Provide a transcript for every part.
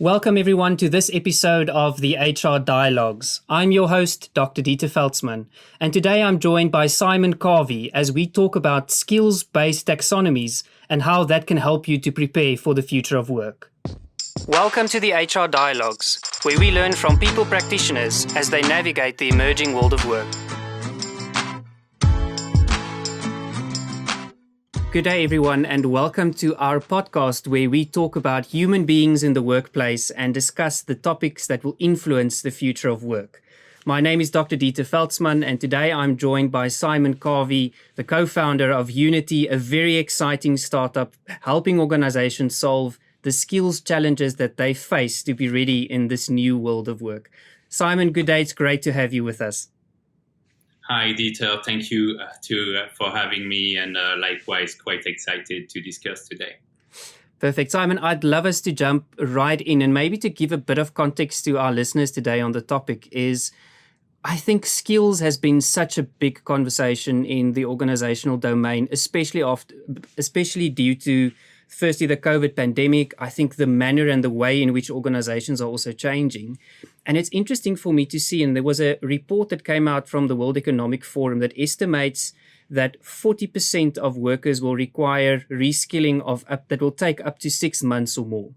Welcome everyone to this episode of the HR Dialogues. I'm your host, Dr. Dieter Veldsman, and today I'm joined by Simon Carvi as we talk about skills-based taxonomies and how that can help you to prepare for the future of work. Welcome to the HR Dialogues, where we learn from people practitioners as they navigate the emerging world of work. Good day, everyone, and welcome to our podcast where we talk about human beings in the workplace and discuss the topics that will influence the future of work. My name is Dr. Dieter Veldsman, and today I'm joined by Simon Carvi, the co-founder of Huneety, a very exciting startup helping organizations solve the skills challenges that they face to be ready in this new world of work. Simon, good day. It's great to have you with us. Hi, Dieter. Thank you for having me, and likewise, quite excited to discuss today. Perfect. Simon, I'd love us to jump right in, and maybe to give a bit of context to our listeners today on the topic is, I think skills has been such a big conversation in the organizational domain, especially due to firstly, the COVID pandemic. I think the manner and the way in which organizations are also changing. And it's interesting for me to see, and there was a report that came out from the World Economic Forum that estimates that 40% of workers will require reskilling that will take up to 6 months or more.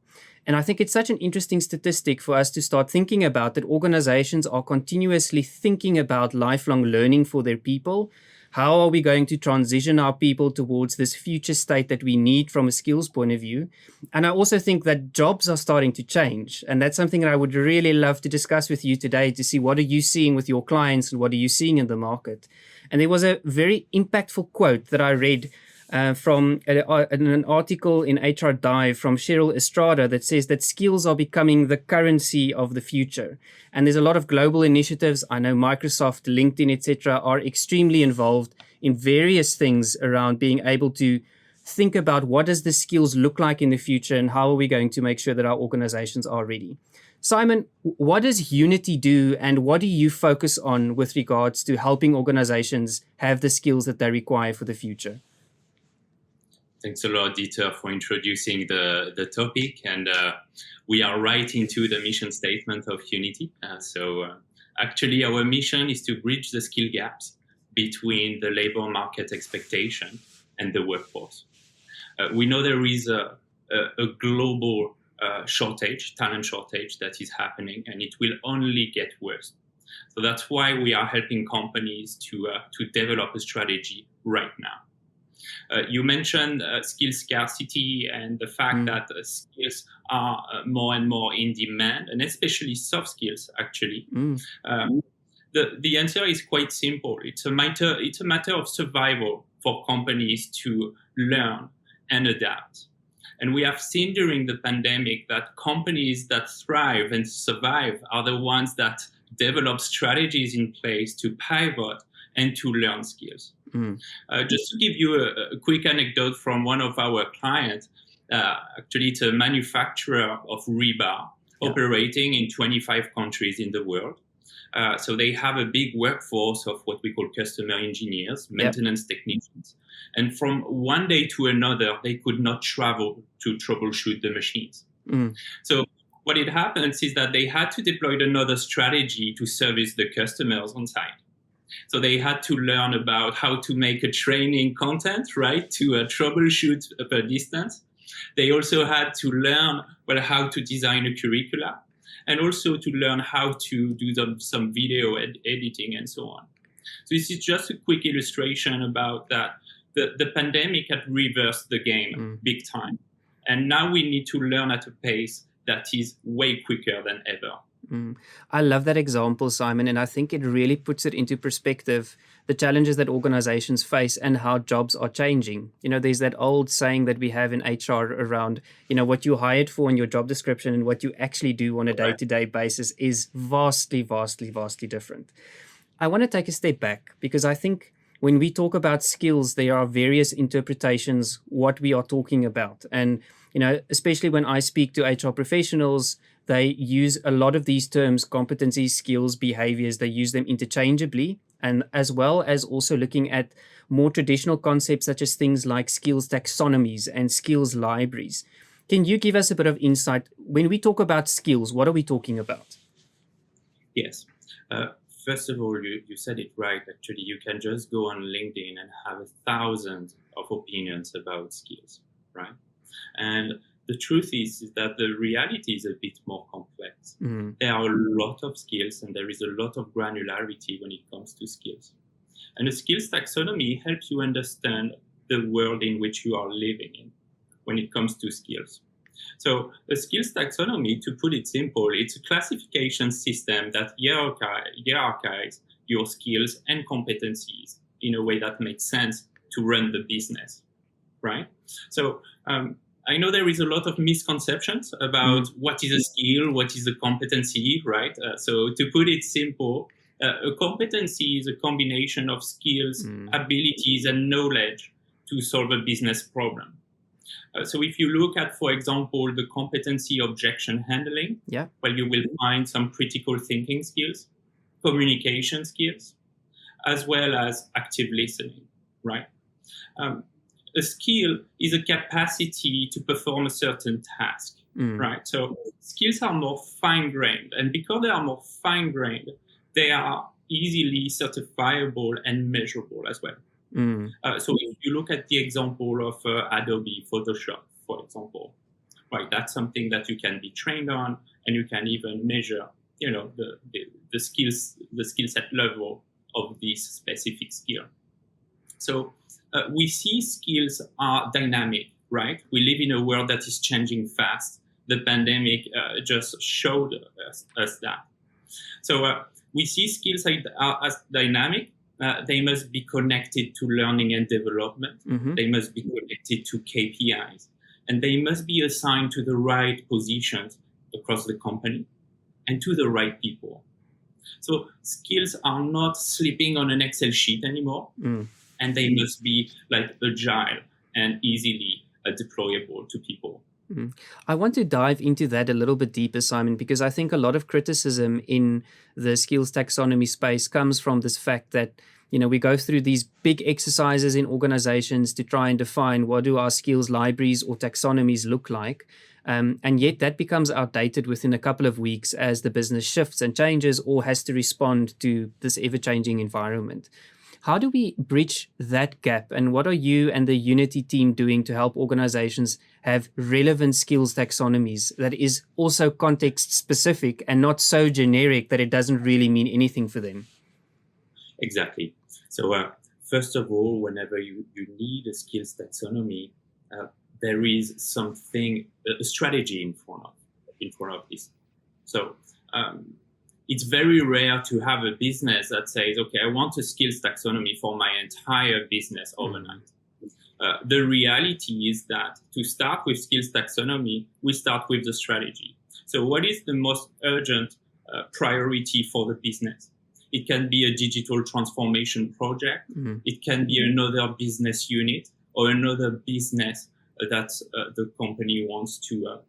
And I think it's such an interesting statistic for us to start thinking about, that organizations are continuously thinking about lifelong learning for their people. How are we going to transition our people towards this future state that we need from a skills point of view? And I also think that jobs are starting to change. And that's something that I would really love to discuss with you today, to see what are you seeing with your clients and what are you seeing in the market. And there was a very impactful quote that I read from an article in HR Dive from Cheryl Estrada that says that skills are becoming the currency of the future. And there's a lot of global initiatives. I know Microsoft, LinkedIn, etc. are extremely involved in various things around being able to think about what does the skills look like in the future and how are we going to make sure that our organizations are ready. Simon, what does Huneety do and what do you focus on with regards to helping organizations have the skills that they require for the future? Thanks a lot, Dieter, for introducing the topic. And we are right into the mission statement of Huneety. Actually, our mission is to bridge the skill gaps between the labor market expectation and the workforce. We know there is a global talent shortage that is happening, and it will only get worse. So that's why we are helping companies to develop a strategy right now. You mentioned skill scarcity and the fact that skills are more and more in demand, and especially soft skills, actually. The answer is quite simple. It's a matter of survival for companies to learn and adapt. And we have seen during the pandemic that companies that thrive and survive are the ones that develop strategies in place to pivot and to learn skills. Just to give you a quick anecdote from one of our clients, actually it's a manufacturer of rebar operating in 25 countries in the world. So they have a big workforce of what we call customer engineers, maintenance technicians. And from one day to another, they could not travel to troubleshoot the machines. So what it happens is that they had to deploy another strategy to service the customers on site. So they had to learn about how to make a training content, right, to troubleshoot per distance. They also had to learn how to design a curricula, and also to learn how to do some video editing and so on. So this is just a quick illustration about that. The pandemic had reversed the game big time. And now we need to learn at a pace that is way quicker than ever. I love that example, Simon, and I think it really puts it into perspective, the challenges that organizations face and how jobs are changing. You know, there's that old saying that we have in HR around, what you hired for in your job description and what you actually do on a day-to-day basis is vastly, vastly, vastly different. I want to take a step back because I think when we talk about skills, there are various interpretations what we are talking about. And, especially when I speak to HR professionals, they use a lot of these terms, competencies, skills, behaviors. They use them interchangeably, and as well as also looking at more traditional concepts such as things like skills taxonomies and skills libraries. Can you give us a bit of insight? When we talk about skills, what are we talking about? Yes. First of all, you said it right. Actually, you can just go on LinkedIn and have 1,000 of opinions about skills, right? And the truth is that the reality is a bit more complex. There are a lot of skills and there is a lot of granularity when it comes to skills. And the skills taxonomy helps you understand the world in which you are living in when it comes to skills. So a skills taxonomy, to put it simple, it's a classification system that hierarchizes your skills and competencies in a way that makes sense to run the business, right? So I know there is a lot of misconceptions about what is a skill, what is a competency, right? So to put it simple, a competency is a combination of skills, abilities, and knowledge to solve a business problem. So if you look at, for example, the competency objection handling, well, you will find some critical thinking skills, communication skills, as well as active listening, right? A skill is a capacity to perform a certain task, right? So skills are more fine-grained, and because they are more fine-grained, they are easily certifiable and measurable as well. So if you look at the example of Adobe Photoshop, for example, right, that's something that you can be trained on, and you can even measure, the skill set level of this specific skill. So we see skills are dynamic, right? We live in a world that is changing fast. The pandemic just showed us that. So we see skills as dynamic. They must be connected to learning and development. They must be connected to KPIs. And they must be assigned to the right positions across the company and to the right people. So skills are not slipping on an Excel sheet anymore. And they must be like agile and easily deployable to people. I want to dive into that a little bit deeper, Simon, because I think a lot of criticism in the skills taxonomy space comes from this fact that, we go through these big exercises in organizations to try and define what do our skills libraries or taxonomies look like. And yet that becomes outdated within a couple of weeks as the business shifts and changes or has to respond to this ever-changing environment. How do we bridge that gap, and what are you and the Huneety team doing to help organizations have relevant skills taxonomies that is also context specific and not so generic that it doesn't really mean anything for them? Exactly. So first of all, whenever you need a skills taxonomy, there is a strategy in front of this. So it's very rare to have a business that says, okay, I want a skills taxonomy for my entire business overnight. The reality is that to start with skills taxonomy, we start with the strategy. So what is the most urgent priority for the business? It can be a digital transformation project. It can be another business unit or another business that the company wants to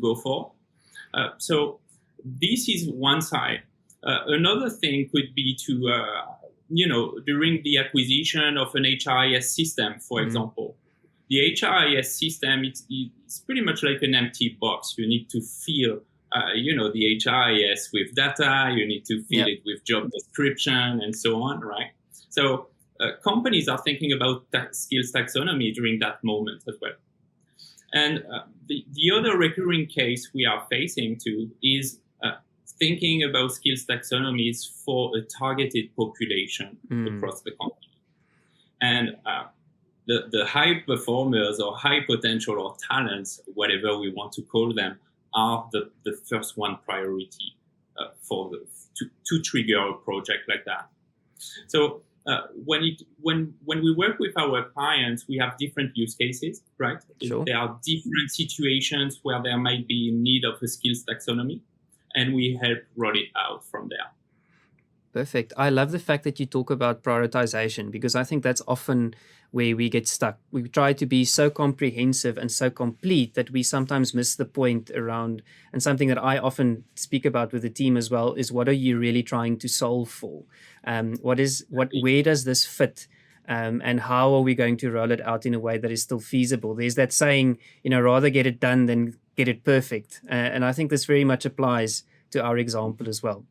go for. So this is one side. Another thing could be to, during the acquisition of an HRIS system, for example, the HRIS system, it's pretty much like an empty box. You need to fill, the HRIS with data. You need to fill it with job description and so on, right? So companies are thinking about skills taxonomy during that moment as well. And the other recurring case we are facing to is thinking about skills taxonomies for a targeted population across the company. And the high performers or high potential or talents, whatever we want to call them, are the first one priority to trigger a project like that. So when we work with our clients, we have different use cases, right? Sure. There are different situations where there might be in need of a skills taxonomy, and we help roll it out from there. Perfect. I love the fact that you talk about prioritization, because I think that's often where we get stuck. We try to be so comprehensive and so complete that we sometimes miss the point around, and something that I often speak about with the team as well, is what are you really trying to solve for? Where does this fit and how are we going to roll it out in a way that is still feasible? There's that saying, rather get it done than get it perfect. And I think this very much applies to our example as well.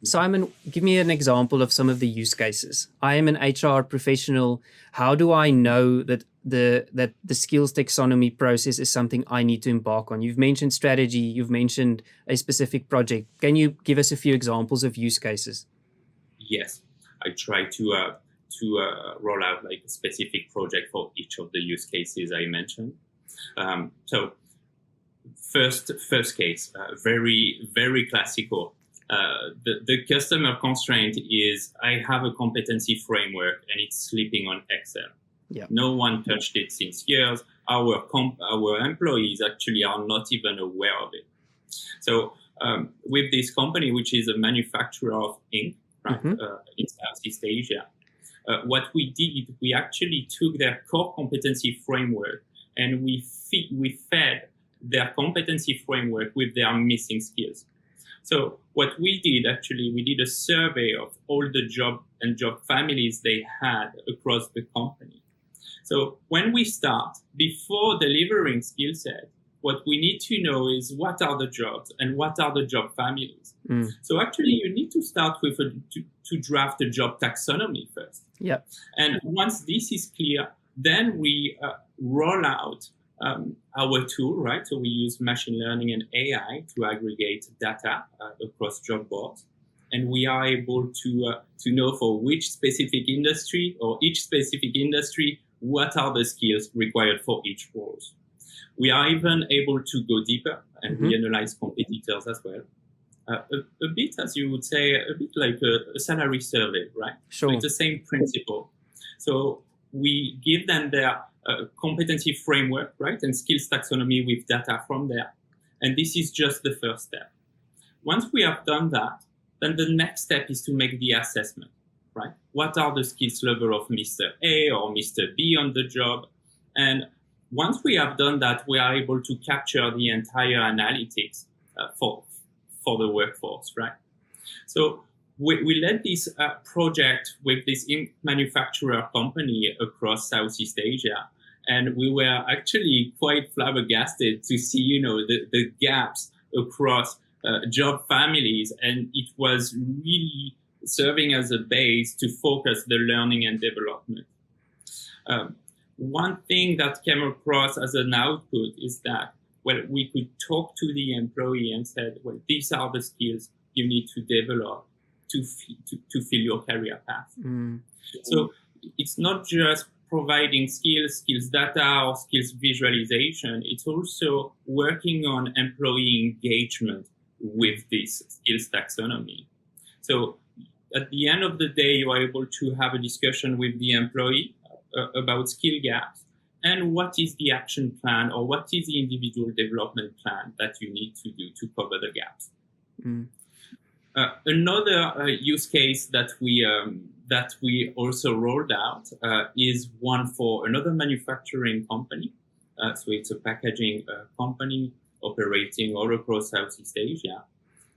Simon, give me an example of some of the use cases. I am an HR professional. How do I know that the skills taxonomy process is something I need to embark on? You've mentioned strategy. You've mentioned a specific project. Can you give us a few examples of use cases? Yes, I try to roll out like a specific project for each of the use cases I mentioned. So first case, very, very classical. The customer constraint is I have a competency framework and it's sleeping on Excel. Yeah. No one touched it since years. Our employees actually are not even aware of it. So with this company, which is a manufacturer of ink, right, in Southeast Asia, what we did, we actually took their core competency framework and we fed their competency framework with their missing skills. So what we did, actually, we did a survey of all the job families they had across the company. So when we start, before delivering skill set, what we need to know is what are the jobs and what are the job families. So actually, you need to start with to draft a job taxonomy first. Yeah. And once this is clear, then we roll out our tool, right? So we use machine learning and AI to aggregate data across job boards. And we are able to know for which specific industry or each specific industry, what are the skills required for each role. We are even able to go deeper and we analyze competitors as well. A bit, as you would say, a bit like a salary survey, right? Sure. So it's the same principle. So we give them their competency framework, right? And skills taxonomy with data from there. And this is just the first step. Once we have done that, then the next step is to make the assessment, right? What are the skills level of Mr. A or Mr. B on the job? And once we have done that, we are able to capture the entire analytics for the workforce, right? So we led this project with this ink manufacturer company across Southeast Asia, and we were actually quite flabbergasted to see, the gaps across job families, and it was really serving as a base to focus the learning and development. One thing that came across as an output is that, we could talk to the employee and said, these are the skills you need to develop to fill your career path. So it's not just providing skills data or skills visualization. It's also working on employee engagement with this skills taxonomy. So at the end of the day, you are able to have a discussion with the employee about skill gaps and what is the action plan or what is the individual development plan that you need to do to cover the gaps. Another use case that we also rolled out is one for another manufacturing company. So it's a packaging company operating all across Southeast Asia.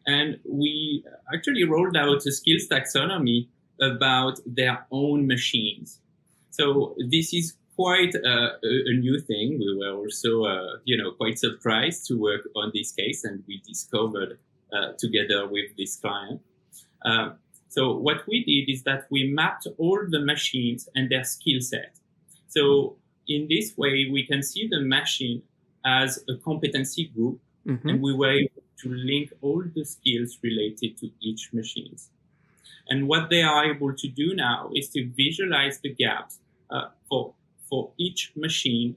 And we actually rolled out a skills taxonomy about their own machines. So this is quite a new thing. We were also, quite surprised to work on this case, and we discovered together with this client. So what we did is that we mapped all the machines and their skill set. So in this way, we can see the machine as a competency group, and we were able to link all the skills related to each machine. And what they are able to do now is to visualize the gaps for each machine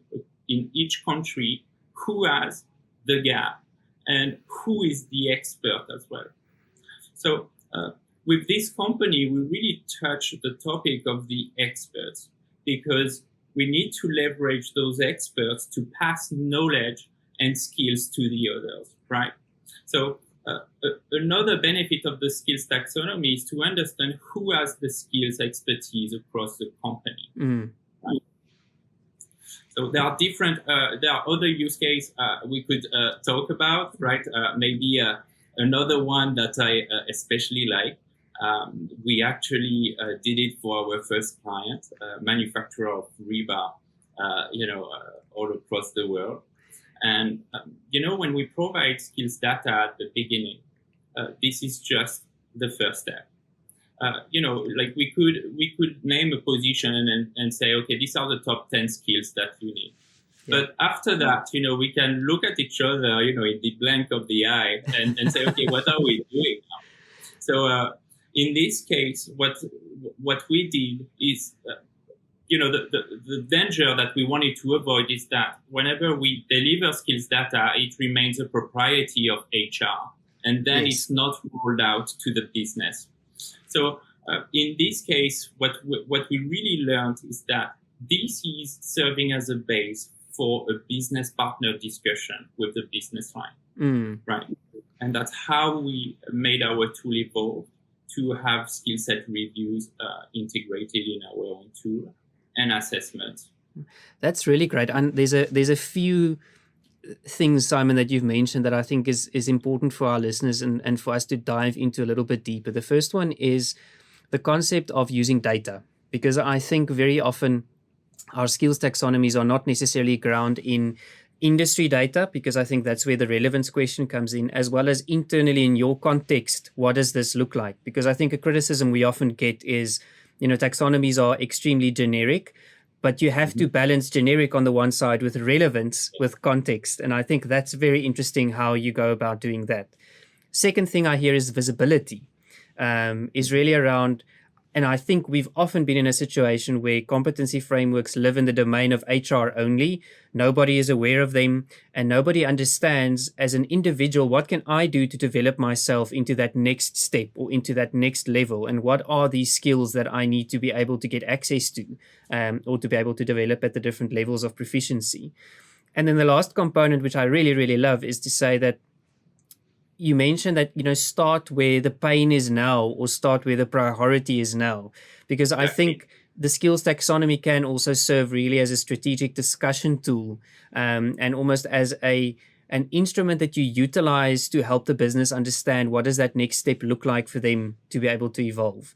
in each country, who has the gap and who is the expert as well. So with this company, we really touch the topic of the experts, because we need to leverage those experts to pass knowledge and skills to the others, right? So another benefit of the skills taxonomy is to understand who has the skills expertise across the company. Right? So there are there are other use cases we could talk about, right? Maybe another one that I especially like We actually did it for our first client, manufacturer of rebar, all across the world. And, when we provide skills data at the beginning, this is just the first step. Like we could name a position and say, okay, these are the top 10 skills that you need. Yeah. But after that, we can look at each other, in the blank of the eye and say, okay, what are we doing now? So in this case, what we did is, the danger that we wanted to avoid is that whenever we deliver skills data, it remains a propriety of HR, and then it's not rolled out to the business. So in this case, what we really learned is that this is serving as a base for a business partner discussion with the business line, right? And that's how we made our tool evolve to have skill set reviews integrated in our own tool and assessment. That's really great. And there's a few things, Simon, that you've mentioned that I think is important for our listeners and for us to dive into a little bit deeper. The first one is the concept of using data, because I think very often our skills taxonomies are not necessarily grounded in industry data, because I think that's where the relevance question comes in, as well as internally in your context, what does this look like? Because I think a criticism we often get is, taxonomies are extremely generic, but you have to balance generic on the one side with relevance, with context. And I think that's very interesting how you go about doing that. Second thing I hear is visibility, is really around, and I think we've often been in a situation where competency frameworks live in the domain of HR only. Nobody is aware of them, and nobody understands as an individual, what can I do to develop myself into that next step or into that next level? And what are these skills that I need to be able to get access to, or to be able to develop at the different levels of proficiency? And then the last component, which I really, really love, is to say that you mentioned that, start where the pain is now, or start where the priority is now, because I think the skills taxonomy can also serve really as a strategic discussion tool, and almost as an instrument that you utilize to help the business understand what does that next step look like for them to be able to evolve.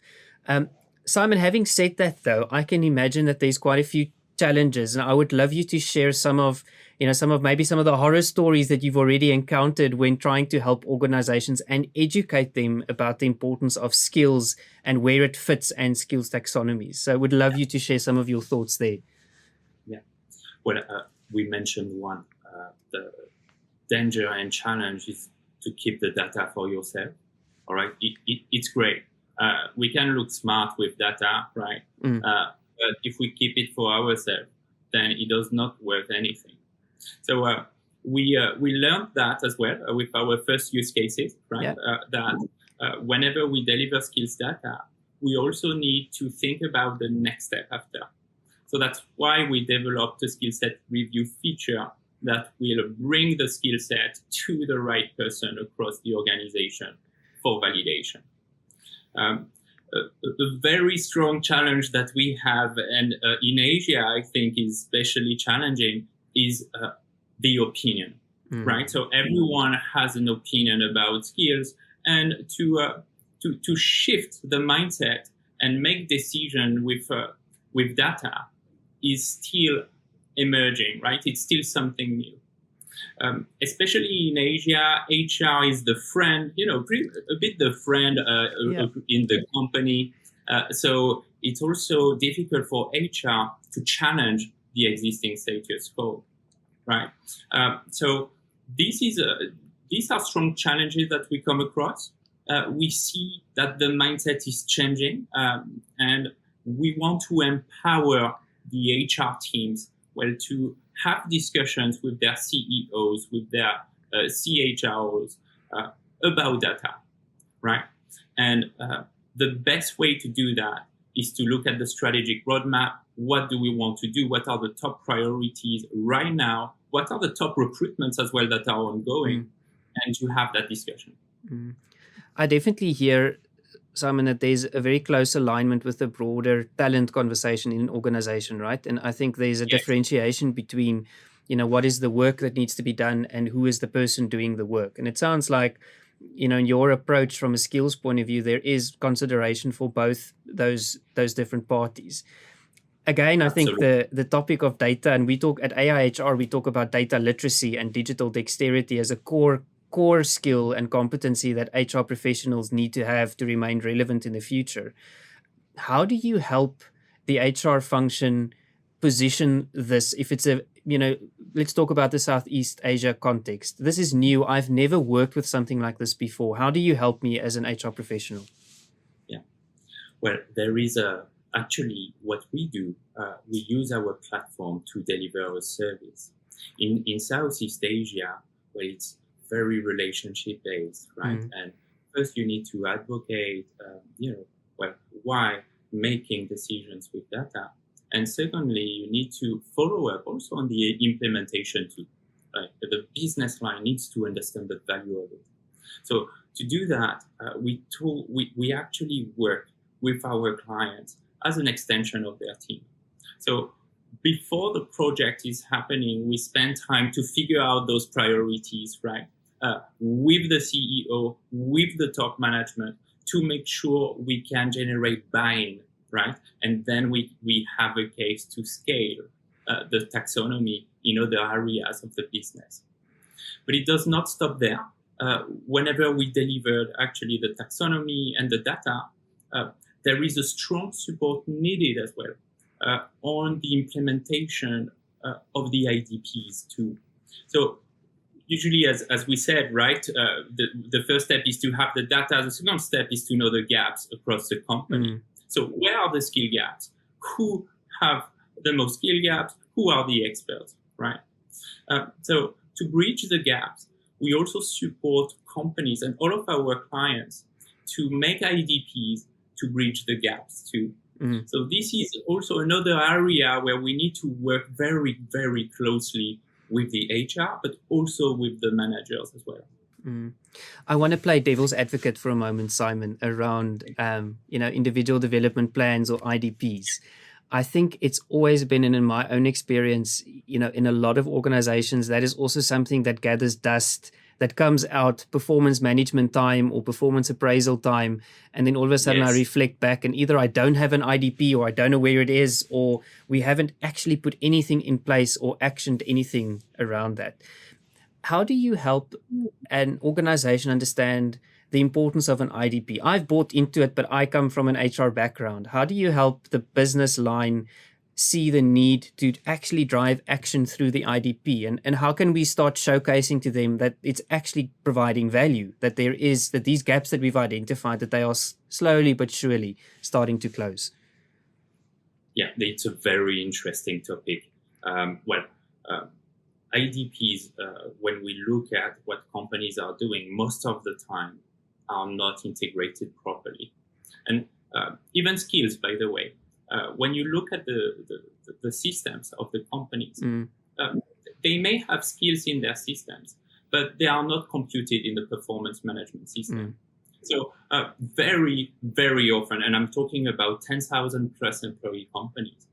Simon, having said that, though, I can imagine that there's quite a few challenges, and I would love you to share some of the horror stories that you've already encountered when trying to help organizations and educate them about the importance of skills and where it fits and skills taxonomies. So I would love you to share some of your thoughts there. Yeah. Well, we mentioned one. The danger and challenge is to keep the data for yourself. All right. It's great. We can look smart with data, right? But if we keep it for ourselves, then it does not worth anything. So we learned that as well with our first use cases, right? That whenever we deliver skills data, we also need to think about the next step after. So that's why we developed a skill set review feature that will bring the skill set to the right person across the organization for validation. A very strong challenge that we have, and in Asia, I think is especially challenging, is the opinion, right? So everyone has an opinion about skills, and to shift the mindset and make decision with data is still emerging, right? It's still something new. Especially in Asia, HR is the friend, a bit the friend in the company. So it's also difficult for HR to challenge the existing status quo, right? So these are strong challenges that we come across. We see that the mindset is changing, and we want to empower the HR teams, to have discussions with their CEOs, with their CHROs about data, right? And the best way to do that is to look at the strategic roadmap. What do we want to do? What are the top priorities right now? What are the top recruitments as well that are ongoing? And to have that discussion. I definitely hear, Simon, that there's a very close alignment with the broader talent conversation in an organization, right? And I think there's a differentiation between, what is the work that needs to be done and who is the person doing the work. And it sounds like, in your approach from a skills point of view, there is consideration for both those different parties. Again, I think the topic of data, and we talk at AIHR, we talk about data literacy and digital dexterity as a core skill and competency that HR professionals need to have to remain relevant in the future. How do you help the HR function position this? If it's let's talk about the Southeast Asia context. This is new. I've never worked with something like this before. How do you help me as an HR professional? Yeah, well, there is actually what we do. We use our platform to deliver a service. In Southeast Asia, where it's very relationship based, right? And first you need to advocate, why making decisions with data. And secondly, you need to follow up also on the implementation too. Right? The business line needs to understand the value of it. So to do that, we actually work with our clients as an extension of their team. So before the project is happening, we spend time to figure out those priorities, right? With the CEO, with the top management, to make sure we can generate buy-in, right? And then we have a case to scale the taxonomy in other areas of the business. But it does not stop there. Whenever we delivered actually the taxonomy and the data, there is a strong support needed as well on the implementation of the IDPs too. So usually, as we said, right, the first step is to have the data. The second step is to know the gaps across the company. So where are the skill gaps? Who have the most skill gaps? Who are the experts, right? So to bridge the gaps, we also support companies and all of our clients to make IDPs to bridge the gaps too. So this is also another area where we need to work very, very closely with the HR, but also with the managers as well. I want to play devil's advocate for a moment, Simon, around individual development plans or IDPs. I think it's always been, and in my own experience, in a lot of organizations, that is also something that gathers dust, that comes out performance management time or performance appraisal time. And then all of a sudden I reflect back and either I don't have an IDP or I don't know where it is, or we haven't actually put anything in place or actioned anything around that. How do you help an organization understand the importance of an IDP? I've bought into it, but I come from an HR background. How do you help the business line see the need to actually drive action through the IDP? And how can we start showcasing to them that it's actually providing value, that that these gaps that we've identified, that they are slowly but surely starting to close? Yeah, it's a very interesting topic. IDPs, when we look at what companies are doing, most of the time are not integrated properly. And even skills, by the way, when you look at the systems of the companies, they may have skills in their systems, but they are not computed in the performance management system. So very, very often, and I'm talking about 10,000 plus employee companies,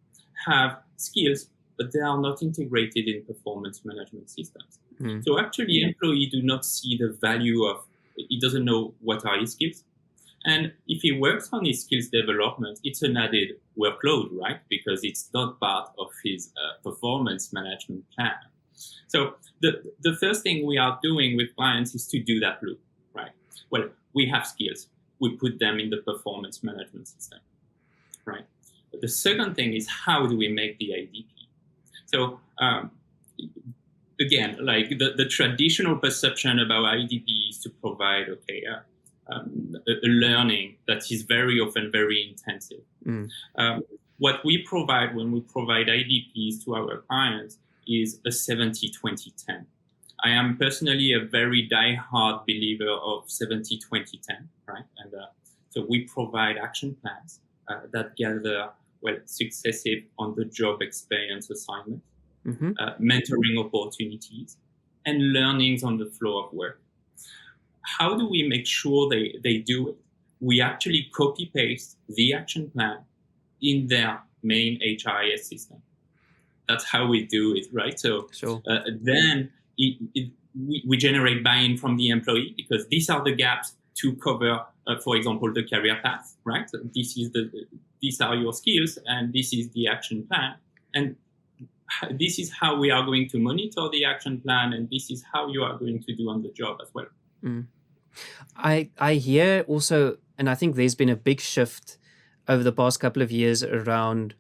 have skills, but they are not integrated in performance management systems. So actually, employees do not see the value of, he doesn't know what are his skills. And if he works on his skills development, it's an added workload, right? Because it's not part of his performance management plan. So the first thing we are doing with clients is to do that loop, right? Well, we have skills. We put them in the performance management system, right? But the second thing is, how do we make the IDP? So again, like the traditional perception about IDP is to provide, a learning that is very often very intensive. What we provide when we provide IDPs to our clients is a 70-20-10. I am personally a very die-hard believer of 70-20-10, right? And so we provide action plans that gather successive on-the-job experience assignments, mentoring opportunities, and learnings on the flow of work. How do we make sure they do it? We actually copy-paste the action plan in their main HRIS system. That's how we do it, right? So then we generate buy-in from the employee, because these are the gaps to cover, for example, the career path, right? These are your skills, and this is the action plan, and this is how we are going to monitor the action plan, and this is how you are going to do on the job as well. I hear also, and I think there's been a big shift over the past couple of years around,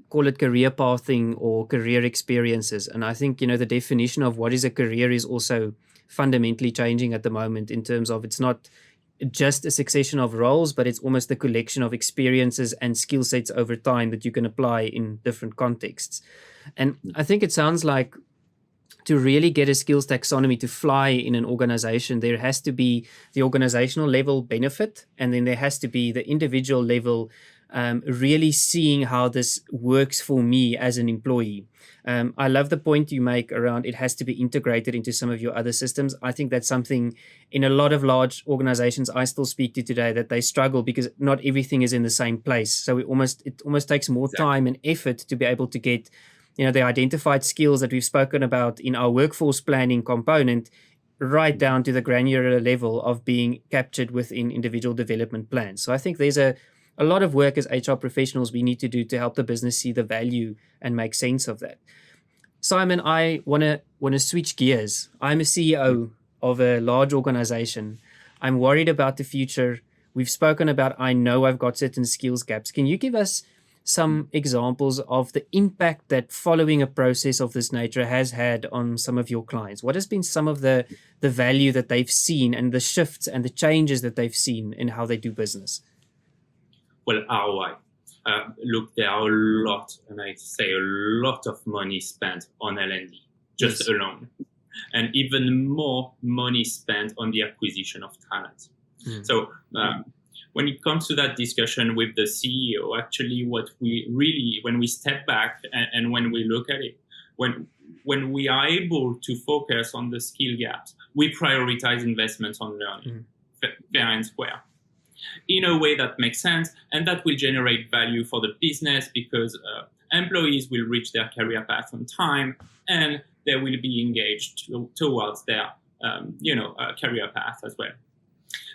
call it career pathing or career experiences. And I think, the definition of what is a career is also fundamentally changing at the moment, in terms of it's not just a succession of roles, but it's almost a collection of experiences and skill sets over time that you can apply in different contexts. And I think it sounds like, to really get a skills taxonomy to fly in an organization, there has to be the organizational level benefit, and then there has to be the individual level, really seeing how this works for me as an employee. I love the point you make around it has to be integrated into some of your other systems. I think that's something in a lot of large organizations I still speak to today, that they struggle because not everything is in the same place. So it almost takes more time and effort to be able to get the identified skills that we've spoken about in our workforce planning component right down to the granular level of being captured within individual development plans. So I think there's a lot of work as HR professionals we need to do to help the business see the value and make sense of that. Simon, I want to switch gears. I'm a CEO of a large organization. I'm worried about the future. We've spoken about, I know I've got certain skills gaps. Can you give us some examples of the impact that following a process of this nature has had on some of your clients? What has been some of the value that they've seen, and the shifts and the changes that they've seen in how they do business? Well, ROI. Look, there are a lot, and I say a lot of money spent on L&D, just alone. And even more money spent on the acquisition of talent. So when it comes to that discussion with the CEO, actually what we really, when we step back and when we look at it, when we are able to focus on the skill gaps, we prioritize investments on learning, fair and square, in a way that makes sense, and that will generate value for the business, because employees will reach their career path on time, and they will be engaged towards their career path as well.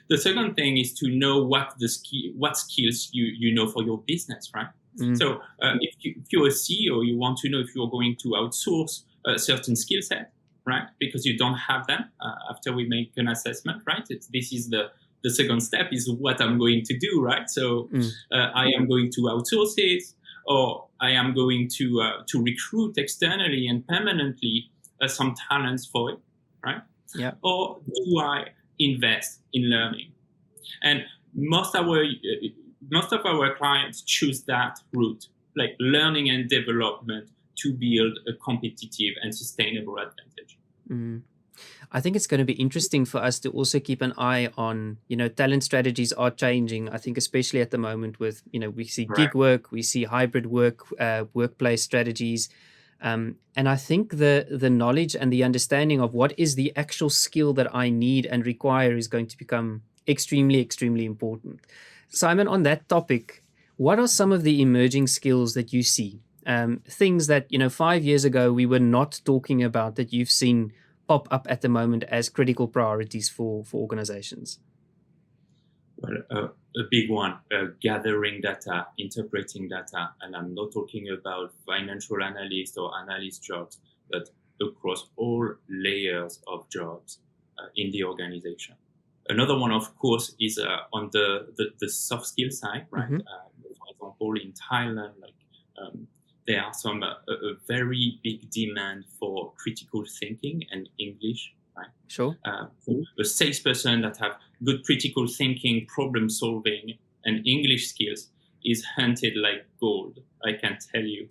The second thing is to know what skills you know for your business, right? So if you're a CEO, you want to know if you're going to outsource a certain skill set, right? Because you don't have them after we make an assessment, right? This is the second step, is what I'm going to do, right? So I am going to outsource it, or I am going to recruit externally and permanently some talents for it, right? Yeah. Or do I invest in learning? And most of our clients choose that route, like learning and development, to build a competitive and sustainable advantage. I think it's going to be interesting for us to also keep an eye on, talent strategies are changing. I think especially at the moment with, we see gig work, we see hybrid work, workplace strategies. And I think the knowledge and the understanding of what is the actual skill that I need and require is going to become extremely, extremely important. Simon, on that topic, what are some of the emerging skills that you see? Things that, 5 years ago we were not talking about, that you've seen pop up at the moment as critical priorities for organizations? Well, a big one, gathering data, interpreting data. And I'm not talking about financial analyst or analyst jobs, but across all layers of jobs in the organization. Another one, of course, is on the soft skill side, right? For example, in Thailand, there are some a very big demand for critical thinking and English, right? Sure. A salesperson that have good critical thinking, problem solving, and English skills is hunted like gold, I can tell you.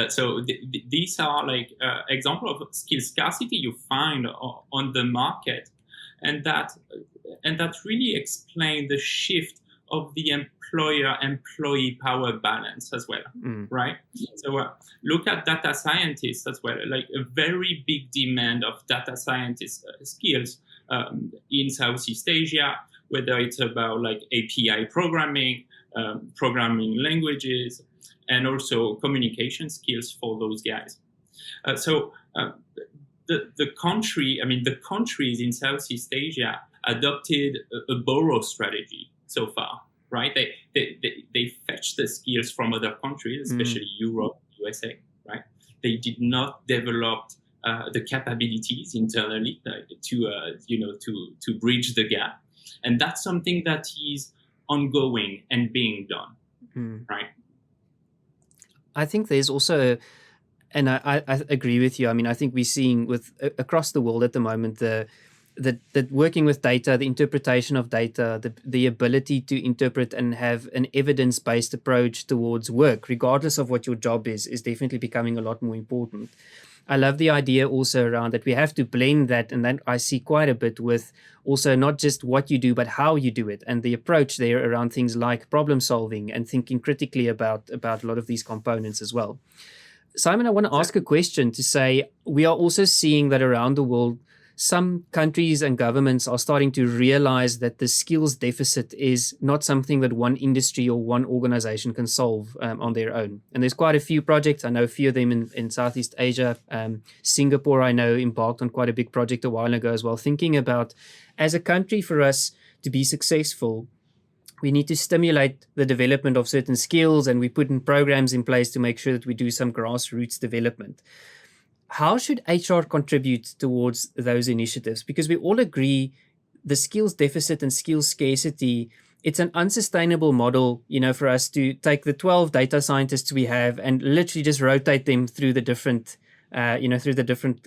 So these are example of skill scarcity you find on the market, and that really explain the shift of the employer-employee power balance as well, right? So look at data scientists as well, like a very big demand of data scientist skills in Southeast Asia, whether it's about API programming, programming languages, and also communication skills for those guys. So the countries in Southeast Asia adopted a borrow strategy so far, right? They fetch the skills from other countries, especially Europe, USA, right? They did not develop the capabilities internally to bridge the gap, and that's something that is ongoing and being done, right? I think there's also, and I agree with you. I mean, I think we're seeing with across the world at the moment the working with data, the interpretation of data, the ability to interpret and have an evidence-based approach towards work, regardless of what your job is definitely becoming a lot more important. I love the idea also around that we have to blend that, and that I see quite a bit with also not just what you do, but how you do it, and the approach there around things like problem solving and thinking critically about a lot of these components as well. Simon, I want to ask a question to say, we are also seeing that around the world, some countries and governments are starting to realize that the skills deficit is not something that one industry or one organization can solve on their own. And there's quite a few projects. I know a few of them in Southeast Asia. Singapore, I know, embarked on quite a big project a while ago as well, thinking about, as a country, for us to be successful, we need to stimulate the development of certain skills, and we put in programs in place to make sure that we do some grassroots development. How should HR contribute towards those initiatives? Because we all agree the skills deficit and skills scarcity, it's an unsustainable model, for us to take the 12 data scientists we have and literally just rotate them through the different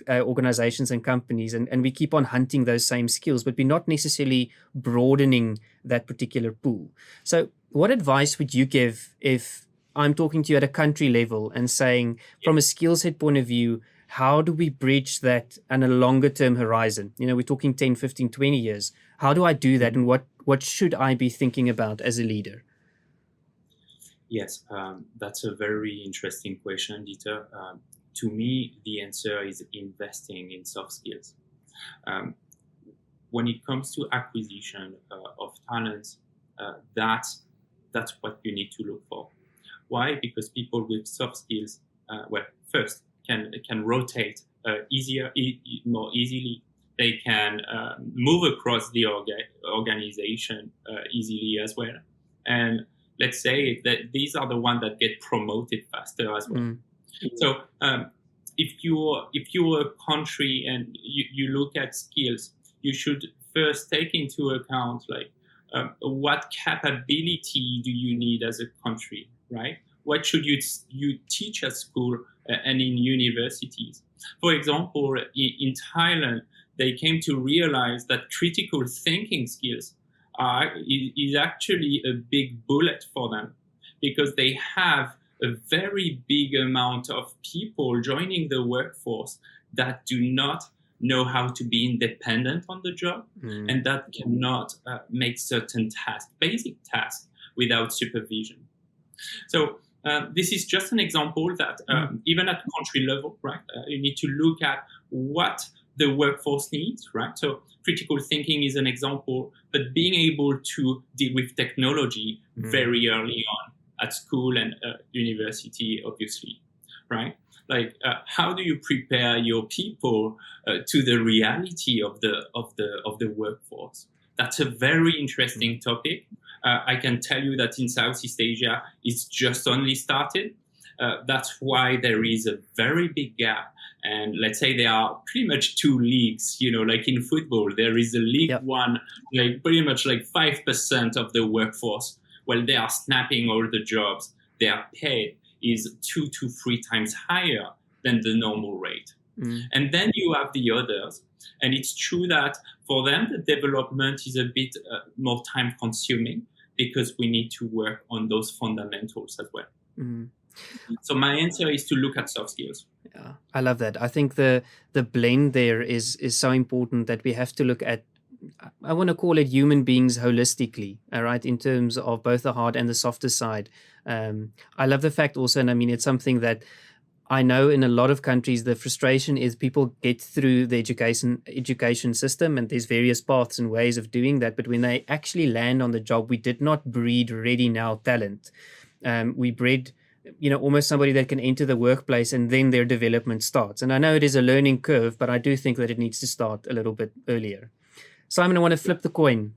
organizations and companies, and we keep on hunting those same skills, but we're not necessarily broadening that particular pool. So what advice would you give if I'm talking to you at a country level and saying, from a skill set point of view, how do we bridge that on a longer term horizon? We're talking 10, 15, 20 years. How do I do that? And what should I be thinking about as a leader? Yes, that's a very interesting question, Dieter. To me, the answer is investing in soft skills. When it comes to acquisition of talents, that's what you need to look for. Why? Because people with soft skills, first, can rotate more easily. They can move across the organization easily as well. And let's say that these are the ones that get promoted faster as well. So if you're a country and you look at skills, you should first take into account what capability do you need as a country, right? What should you teach at school and in universities? For example, in Thailand, they came to realize that critical thinking skills is actually a big bullet for them, because they have a very big amount of people joining the workforce that do not know how to be independent on the job and that cannot make certain tasks, basic tasks, without supervision. So this is just an example that even at country level, right, you need to look at what the workforce needs, right? So critical thinking is an example, but being able to deal with technology very early on at school and university, obviously, right? How do you prepare your people to the reality of the workforce? That's a very interesting topic. I can tell you that in Southeast Asia, it's just only started. That's why there is a very big gap. And let's say there are pretty much two leagues, like in football, there is a League One, pretty much 5% of the workforce. Well, they are snapping all the jobs. Their pay is 2 to 3 times higher than the normal rate. And then you have the others. And it's true that for them, the development is a bit more time consuming, because we need to work on those fundamentals as well. So my answer is to look at soft skills. Yeah, I love that. I think the blend there is so important, that we have to look at, I want to call it human beings holistically, all right, in terms of both the hard and the softer side. I love the fact also, and I mean, it's something that I know in a lot of countries, the frustration is people get through the education system, and there's various paths and ways of doing that. But when they actually land on the job, we did not breed ready now talent. We bred almost somebody that can enter the workplace and then their development starts. And I know it is a learning curve, but I do think that it needs to start a little bit earlier. Simon, I want to flip the coin.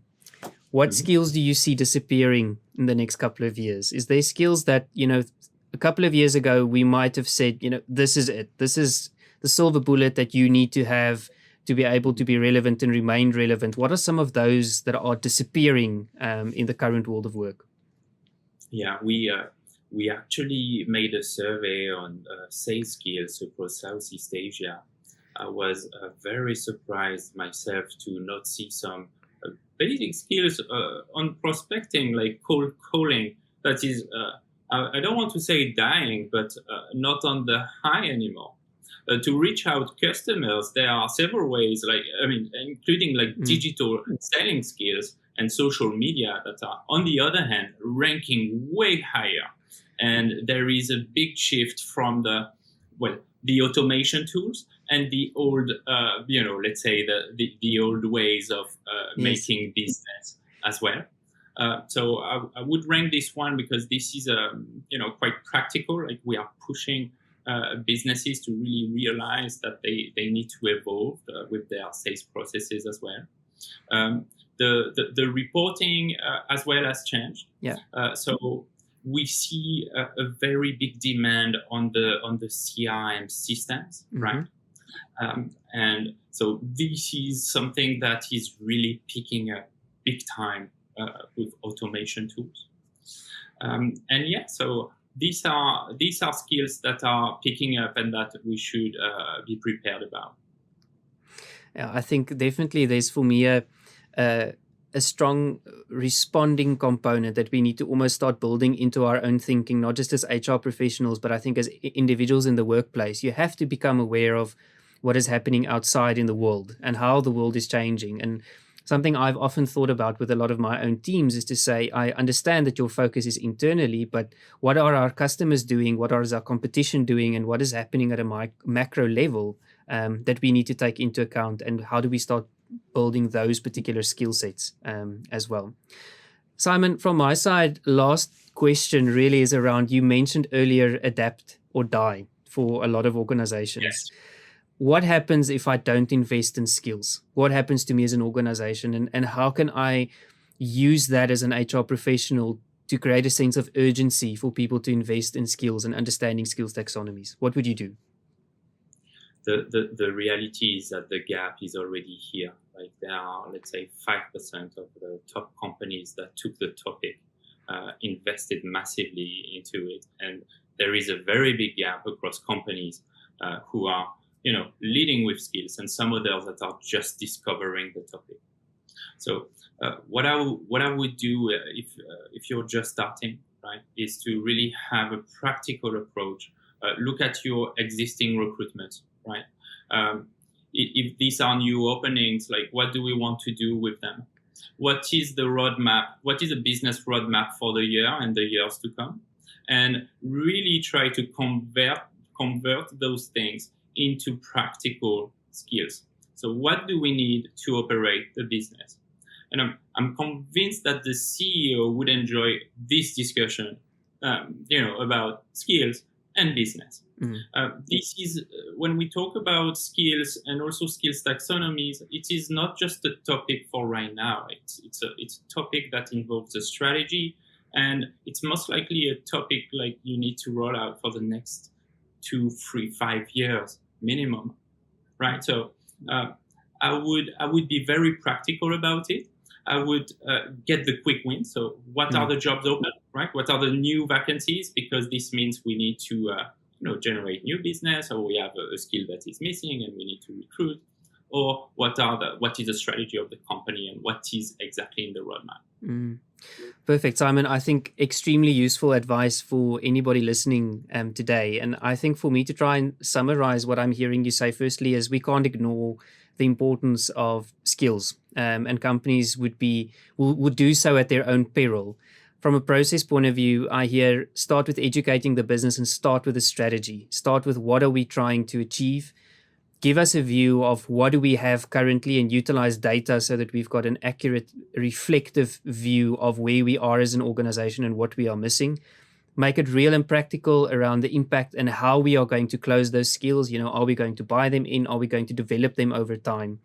What skills do you see disappearing in the next couple of years? Is there skills that, a couple of years ago, we might have said, this is it. This is the silver bullet that you need to have to be able to be relevant and remain relevant. What are some of those that are disappearing in the current world of work? Yeah, we actually made a survey on sales skills across Southeast Asia. I was very surprised myself to not see some basic skills on prospecting, like cold calling. That is, I don't want to say dying, but not on the high anymore. To reach out customers, there are several ways, including digital selling skills and social media that are, on the other hand, ranking way higher. And there is a big shift from the automation tools and the old, let's say the old ways of making business as well. So I would rank this one because this is, quite practical. Like, we are pushing businesses to really realize that they need to evolve with their sales processes as well. The reporting as well has changed. Yeah. So we see a very big demand on the CRM systems, right? And so this is something that is really picking up big time with automation tools. So these are skills that are picking up and that we should be prepared about. Yeah, I think definitely there's, for me, a strong responding component that we need to almost start building into our own thinking, not just as HR professionals, but I think as individuals in the workplace. You have to become aware of what is happening outside in the world and how the world is changing. And something I've often thought about with a lot of my own teams is to say, I understand that your focus is internally, but what are our customers doing? What is our competition doing? And what is happening at a macro level that we need to take into account? And how do we start building those particular skill sets as well? Simon, from my side, last question really is around, you mentioned earlier, adapt or die for a lot of organizations. Yes. What happens if I don't invest in skills? What happens to me as an organization? And how can I use that as an HR professional to create a sense of urgency for people to invest in skills and understanding skills taxonomies? What would you do? The reality is that the gap is already here. Like, there are, let's say, 5% of the top companies that took the topic, invested massively into it. And there is a very big gap across companies who are leading with skills, and some others that are just discovering the topic. So what I would do if you're just starting, right, is to really have a practical approach. Look at your existing recruitment, right? If these are new openings, like, what do we want to do with them? What is the roadmap? What is the business roadmap for the year and the years to come? And really try to convert those things into practical skills. So what do we need to operate the business? And I'm convinced that the CEO would enjoy this discussion, about skills and business. This is, when we talk about skills and also skills taxonomies, it is not just a topic for right now. It's a topic that involves a strategy, and it's most likely a topic like you need to roll out for the next 2, 3, 5 years minimum, right? So I would be very practical about it. I would get the quick win. So what are the jobs open, right? What are the new vacancies? Because this means we need to generate new business, or we have a skill that is missing and we need to recruit. Or what is the strategy of the company and what is exactly in the roadmap? Perfect, Simon. I think extremely useful advice for anybody listening today. And I think for me to try and summarize what I'm hearing you say, firstly, is we can't ignore the importance of skills, and companies would do so at their own peril. From a process point of view, I hear start with educating the business and start with a strategy. Start with what are we trying to achieve? Give us a view of what do we have currently and utilize data so that we've got an accurate, reflective view of where we are as an organization and what we are missing. make it real and practical around the impact and how we are going to close those skills. Are we going to buy them in? Are we going to develop them over time?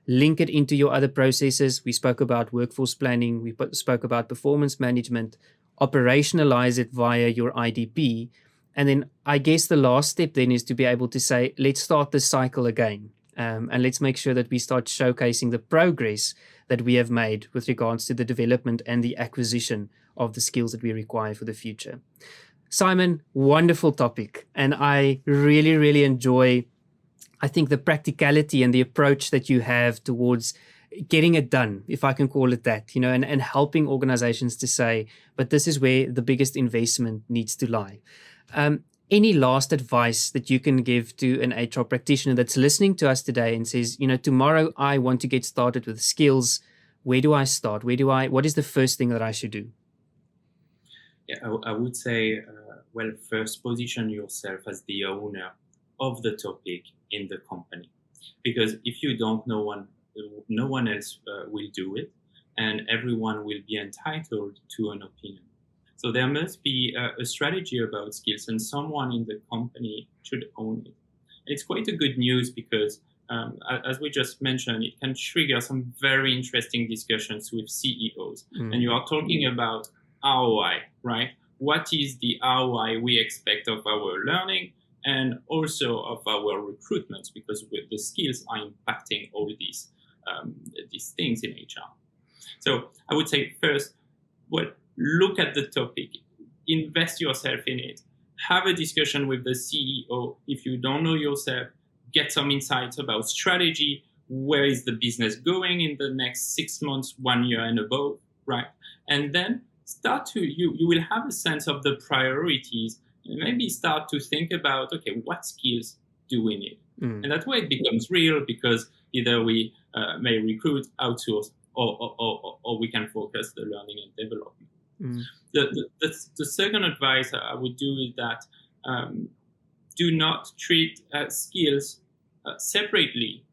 Link it into your other processes. We spoke about workforce planning. We spoke about performance management. Operationalize it via your IDP. And then I guess the last step then is to be able to say, let's start this cycle again. And let's make sure that we start showcasing the progress that we have made with regards to the development and the acquisition of the skills that we require for the future. Simon, wonderful topic. And I really, really enjoy, I think, the practicality and the approach that you have towards getting it done, if I can call it that, and helping organizations to say, but this is where the biggest investment needs to lie. Any last advice that you can give to an HR practitioner that's listening to us today and says, tomorrow I want to get started with skills. Where do I start? What is the first thing that I should do? Yeah, I would say, first position yourself as the owner of the topic in the company, because if you don't, no one else will do it, and everyone will be entitled to an opinion. So there must be a strategy about skills, and someone in the company should own it. It's quite a good news because, as we just mentioned, it can trigger some very interesting discussions with CEOs. And you are talking about ROI, right? What is the ROI we expect of our learning and also of our recruitment? Because the skills are impacting all these things in HR. So I would say first, look at the topic, invest yourself in it, have a discussion with the CEO. If you don't know yourself, get some insights about strategy. Where is the business going in the next 6 months, 1 year and above, right? And then you will have a sense of the priorities and maybe start to think about, okay, what skills do we need? And that way it becomes real, because either we may recruit, outsource, or we can focus the learning and development. The second advice I would do is that do not treat skills separately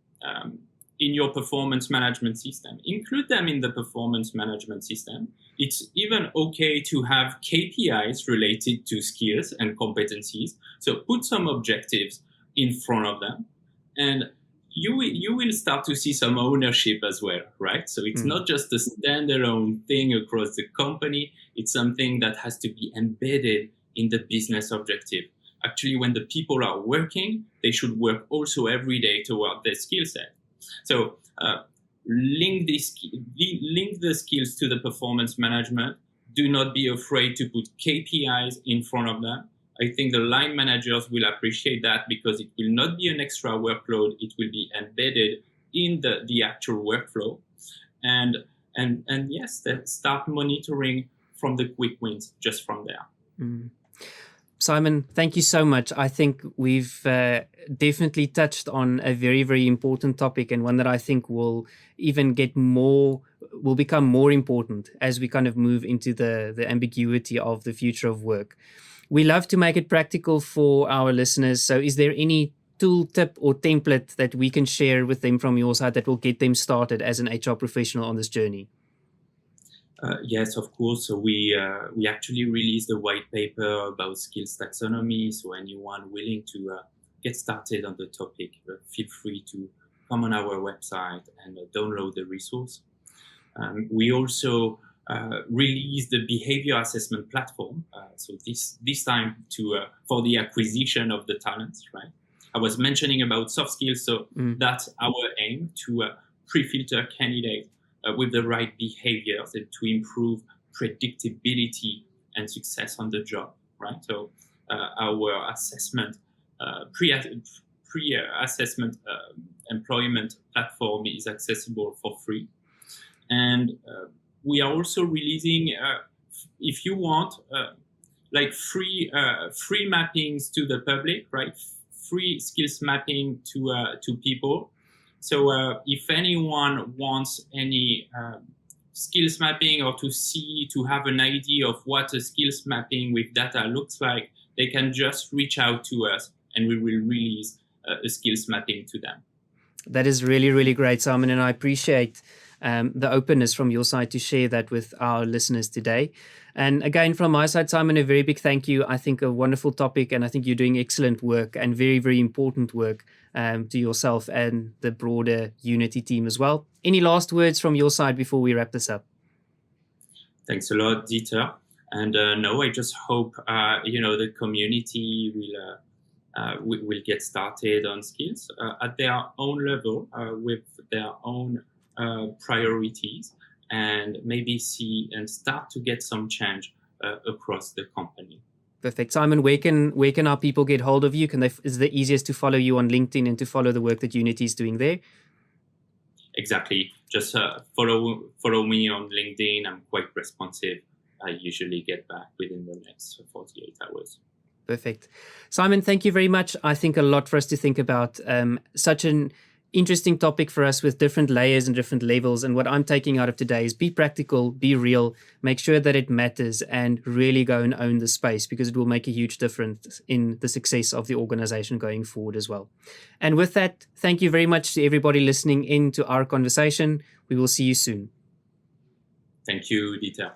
in your performance management system. Include them in the performance management system. It's even okay to have KPIs related to skills and competencies. So put some objectives in front of them, and you will start to see some ownership as well, right? So it's not just a standalone thing across the company. It's something that has to be embedded in the business objective. Actually, when the people are working, they should work also every day toward their skill set. So link the skills to the performance management. Do not be afraid to put KPIs in front of them. I think the line managers will appreciate that, because it will not be an extra workload. It will be embedded in the actual workflow. And yes, start monitoring from the quick wins just from there. Simon, thank you so much. I think we've definitely touched on a very, very important topic, and one that I think will become more important as we kind of move into the ambiguity of the future of work. We love to make it practical for our listeners. So is there any tool, tip, or template that we can share with them from your side that will get them started as an HR professional on this journey? Yes, of course. So we actually released a white paper about skills taxonomy. So anyone willing to get started on the topic, feel free to come on our website and download the resource. We also released the behavior assessment platform. So this time for the acquisition of the talents, right? I was mentioning about soft skills, so that's our aim, to pre-filter candidates with the right behaviors and to improve predictability and success on the job, right? So our assessment, pre-assessment employment platform is accessible for free. And we are also releasing, if you want, like free mappings to the public, right? Free skills mapping to people. So if anyone wants any skills mapping, or to have an idea of what a skills mapping with data looks like, they can just reach out to us and we will release a skills mapping to them. That is really, really great, Simon, and I appreciate the openness from your side to share that with our listeners today. And again, from my side, Simon, a very big thank you. I think a wonderful topic, and I think you're doing excellent work and very, very important work to yourself and the broader Huneety team as well. Any last words from your side before we wrap this up? Thanks a lot, Dieter. And no, I just hope the community will get started on skills at their own level with their own priorities, and maybe see and start to get some change across the company. Perfect. Simon, where can our people get hold of you? Is it easiest to follow you on LinkedIn and to follow the work that Huneety is doing there? Exactly. Just follow me on LinkedIn. I'm quite responsive. I usually get back within the next 48 hours. Perfect. Simon, thank you very much. I think a lot for us to think about. Such an interesting topic for us with different layers and different levels. And what I'm taking out of today is be practical, be real, make sure that it matters, and really go and own the space, because it will make a huge difference in the success of the organization going forward as well. And with that, thank you very much to everybody listening in to our conversation. We will see you soon. Thank you, Dieter.